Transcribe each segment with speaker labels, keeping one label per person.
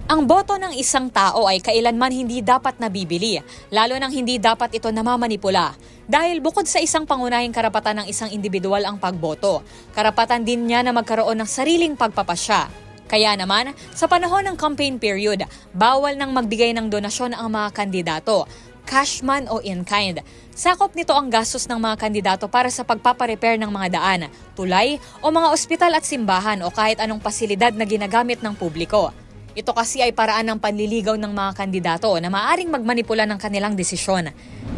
Speaker 1: Ang boto ng isang tao ay kailanman hindi dapat nabibili, lalo nang hindi dapat ito namamanipula. Dahil bukod sa isang pangunahing karapatan ng isang individual ang pagboto, karapatan din niya na magkaroon ng sariling pagpapasya. Kaya naman, sa panahon ng campaign period, bawal nang magbigay ng donasyon ang mga kandidato, cash man o in-kind. Sakop nito ang gastos ng mga kandidato para sa pagpaparepair ng mga daan, tulay o mga ospital at simbahan o kahit anong pasilidad na ginagamit ng publiko. Ito kasi ay paraan ng panliligaw ng mga kandidato na maaaring magmanipula ng kanilang desisyon.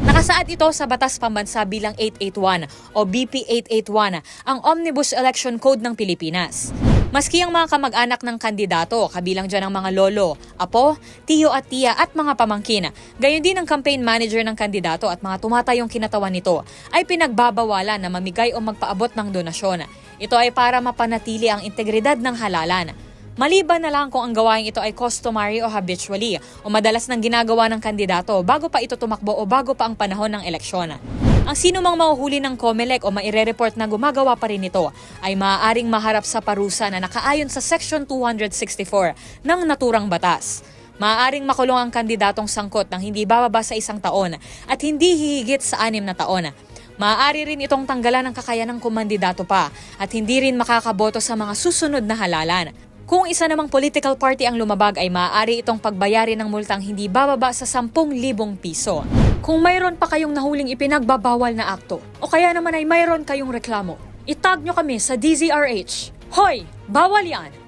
Speaker 1: Nakasaad ito sa Batas Pambansa bilang 881 o BP 881, ang Omnibus Election Code ng Pilipinas. Maski ang mga kamag-anak ng kandidato, kabilang dyan ang mga lolo, apo, tiyo at tiya at mga pamangkin, gayon din ang campaign manager ng kandidato at mga tumatayong kinatawan nito, ay pinagbabawalan na mamigay o magpaabot ng donasyon. Ito ay para mapanatili ang integridad ng halalan. Maliban na lang kung ang gawain ito ay customary o habitually o madalas nang ginagawa ng kandidato bago pa ito tumakbo o bago pa ang panahon ng eleksyon. Ang sino mang mahuhuli ng COMELEC o maire-report na gumagawa pa rin ito ay maaaring maharap sa parusa na nakaayon sa Section 264 ng naturang batas. Maaaring makulong ang kandidatong sangkot ng hindi bababa sa 1 taon at hindi hihigit sa 6 na taon. Maaari rin itong tanggalan ng kakayanang kumandidato pa at hindi rin makakaboto sa mga susunod na halalan. Kung isa namang political party ang lumabag ay maaari itong pagbayarin ng multang hindi bababa sa 10,000 piso. Kung mayroon pa kayong nahuling ipinagbabawal na akto o kaya naman ay mayroon kayong reklamo, itag nyo kami sa DZRH. Hoy! Bawal yan!